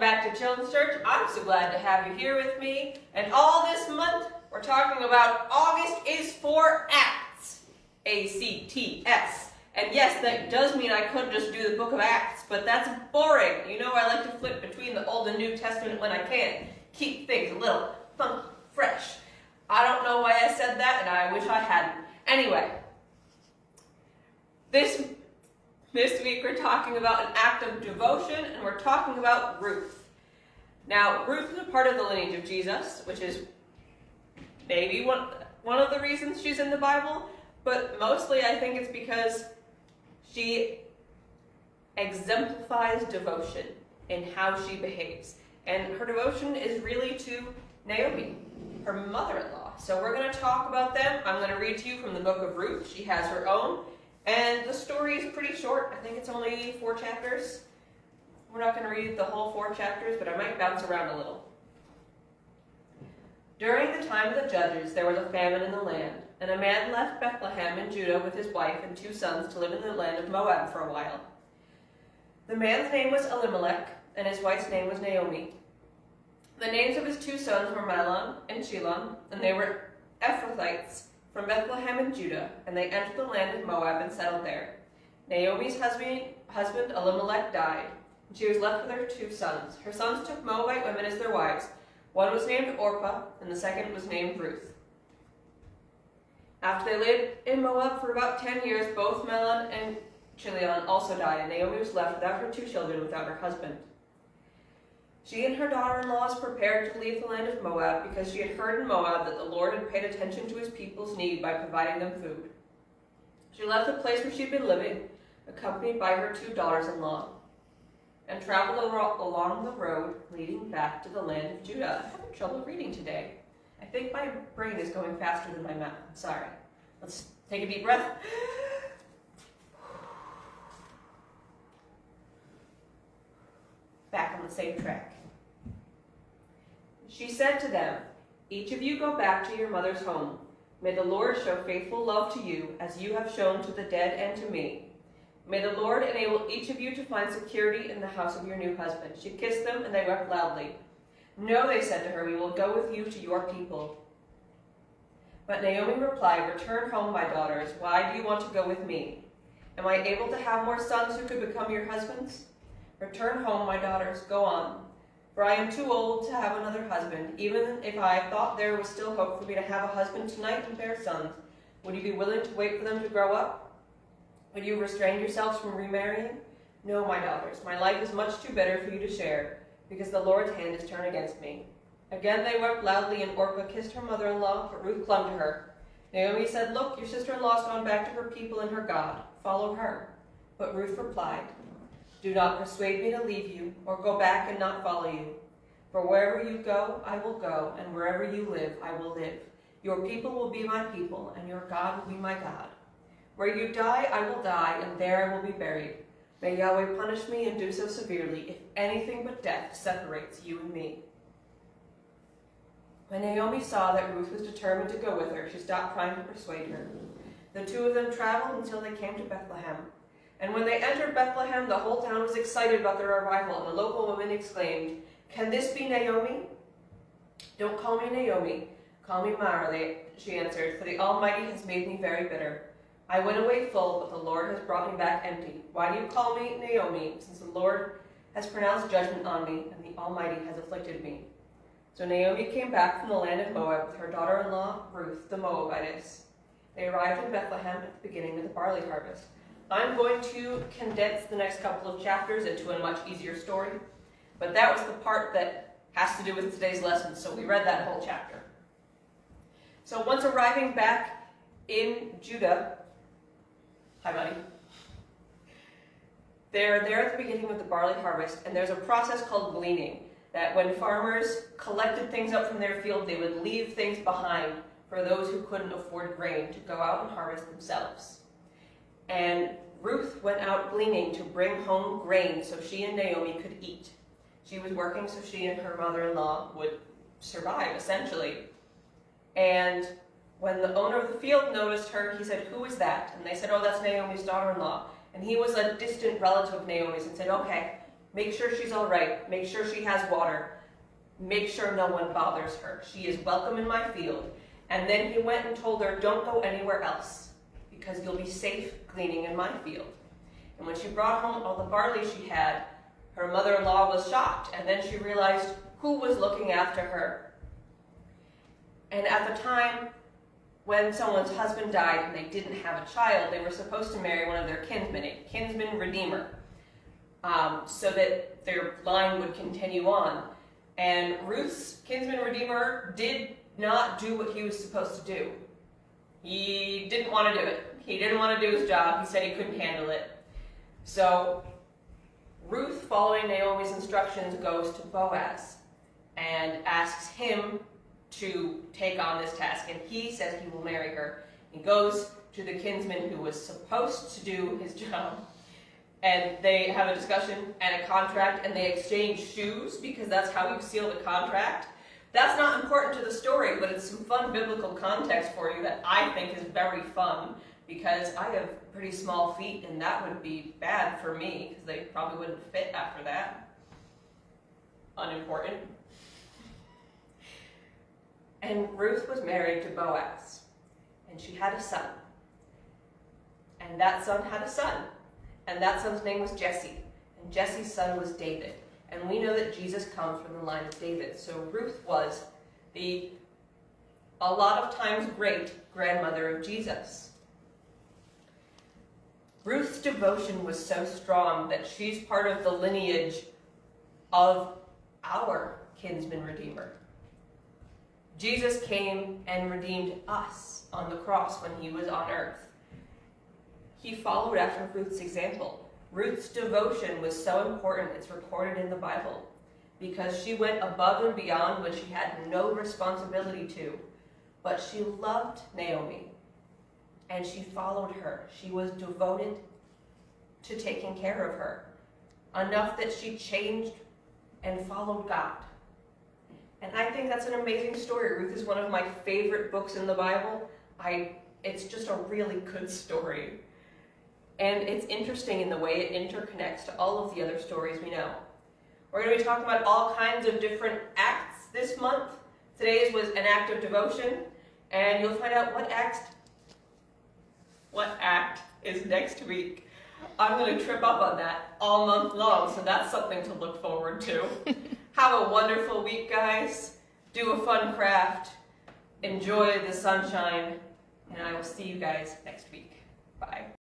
back to Children's Church. I'm so glad to have you here with me. And all this month, we're talking about August is for Acts. A-C-T-S. And yes, that does mean I could just do the Book of Acts, but that's boring. You know I like to flip between the Old and New Testament when I can. Keep things a little funky, fresh. I don't know why I said that, and I wish I hadn't. Anyway, this week we're talking about an act of devotion, and we're talking about Ruth. Now, Ruth is a part of the lineage of Jesus, which is maybe one of the reasons she's in the Bible, but mostly I think it's because she exemplifies devotion in how she behaves. And her devotion is really to Naomi, her mother-in-law. So we're going to talk about them. I'm going to read to you from the Book of Ruth. She has her own. And the story is pretty short. I think it's only 4 chapters. We're not going to read the whole 4 chapters, but I might bounce around a little. During the time of the judges, there was a famine in the land, and a man left Bethlehem in Judah with his wife and 2 sons to live in the land of Moab for a while. The man's name was Elimelech, and his wife's name was Naomi. The names of his 2 sons were Mahlon and Chilion, and they were Ephrathites from Bethlehem in Judah, and they entered the land of Moab and settled there. Naomi's husband Elimelech died, and she was left with her 2 sons. Her sons took Moabite women as their wives. One was named Orpah, and the second was named Ruth. After they lived in Moab for about 10 years, both Mahlon and Chilion also died, and Naomi was left without her 2 children, without her husband. She and her daughter-in-laws prepared to leave the land of Moab because she had heard in Moab that the Lord had paid attention to his people's need by providing them food. She left the place where she had been living, accompanied by her 2 daughters-in-law, and traveled along the road leading back to the land of Judah. I'm having trouble reading today. I think my brain is going faster than my mouth. I'm sorry. Let's take a deep breath. Back on the same track. She said to them, "Each of you go back to your mother's home. May the Lord show faithful love to you as you have shown to the dead and to me. May the Lord enable each of you to find security in the house of your new husband." She kissed them, and they wept loudly. "No," they said to her, "we will go with you to your people." But Naomi replied, "Return home, my daughters. Why do you want to go with me? Am I able to have more sons who could become your husbands? Return home, my daughters. Go on. For I am too old to have another husband. Even if I thought there was still hope for me to have a husband tonight and bear sons, would you be willing to wait for them to grow up? Would you restrain yourselves from remarrying? No, my daughters. My life is much too bitter for you to share, because the Lord's hand is turned against me." Again they wept loudly, and Orpah kissed her mother-in-law, but Ruth clung to her. Naomi said, "Look, your sister-in-law has gone back to her people and her God. Follow her." But Ruth replied, "Do not persuade me to leave you, or go back and not follow you. For wherever you go, I will go, and wherever you live, I will live. Your people will be my people, and your God will be my God. Where you die, I will die, and there I will be buried. May Yahweh punish me and do so severely, if anything but death separates you and me." When Naomi saw that Ruth was determined to go with her, she stopped trying to persuade her. The 2 of them traveled until they came to Bethlehem. And when they entered Bethlehem, the whole town was excited about their arrival, and the local women exclaimed, "Can this be Naomi?" "Don't call me Naomi. Call me Mara," she answered, "for the Almighty has made me very bitter. I went away full, but the Lord has brought me back empty. Why do you call me Naomi, since the Lord has pronounced judgment on me, and the Almighty has afflicted me?" So Naomi came back from the land of Moab with her daughter-in-law, Ruth the Moabitess. They arrived in Bethlehem at the beginning of the barley harvest. I'm going to condense the next couple of chapters into a much easier story, but that was the part that has to do with today's lesson, so we read that whole chapter. So once arriving back in Judah, hi buddy, they're there at the beginning of the barley harvest, and there's a process called gleaning, that when farmers collected things up from their field, they would leave things behind for those who couldn't afford grain to go out and harvest themselves. And Ruth went out gleaning to bring home grain so she and Naomi could eat. She was working so she and her mother-in-law would survive, essentially. And when the owner of the field noticed her, he said, "Who is that?" And they said, "Oh, that's Naomi's daughter-in-law." And he was a distant relative of Naomi's and said, "Okay, Make sure she's all right. Make sure she has water. Make sure no one bothers her. She is welcome in my field. And then he went and told her, don't go anywhere else, because you'll be safe gleaning in my field. And when she brought home all the barley she had, her mother-in-law was shocked, and then she realized who was looking after her. And at the time, when someone's husband died and they didn't have a child, they were supposed to marry one of their kinsmen, a kinsman redeemer, so that their line would continue on. And Ruth's kinsman redeemer did not do what he was supposed to do. He didn't want to do it. He didn't want to do his job. He said he couldn't handle it. So Ruth, following Naomi's instructions, goes to Boaz and asks him to take on this task. And he says he will marry her. He goes to the kinsman who was supposed to do his job. And they have a discussion and a contract, and they exchange shoes, because that's how you seal the contract. That's not important to the story, but it's some fun biblical context for you that I think is very fun, because I have pretty small feet, and that would be bad for me, because they probably wouldn't fit after that. Unimportant. And Ruth was married to Boaz, and she had a son. And that son had a son. And that son's name was Jesse. And Jesse's son was David. And we know that Jesus comes from the line of David. So Ruth was a lot of times great-grandmother of Jesus. Ruth's devotion was so strong that she's part of the lineage of our kinsman redeemer. Jesus came and redeemed us on the cross when he was on earth. He followed after Ruth's example. Ruth's devotion was so important, it's recorded in the Bible, because she went above and beyond when she had no responsibility to. But she loved Naomi, and she followed her. She was devoted to taking care of her, enough that she changed and followed God. And I think that's an amazing story. Ruth is one of my favorite books in the Bible. It's just a really good story. And it's interesting in the way it interconnects to all of the other stories we know. We're going to be talking about all kinds of different acts this month. Today's was an act of devotion, and you'll find out what act is next week. I'm going to trip up on that all month long, so that's something to look forward to. Have a wonderful week, guys. Do a fun craft. Enjoy the sunshine, and I will see you guys next week. Bye.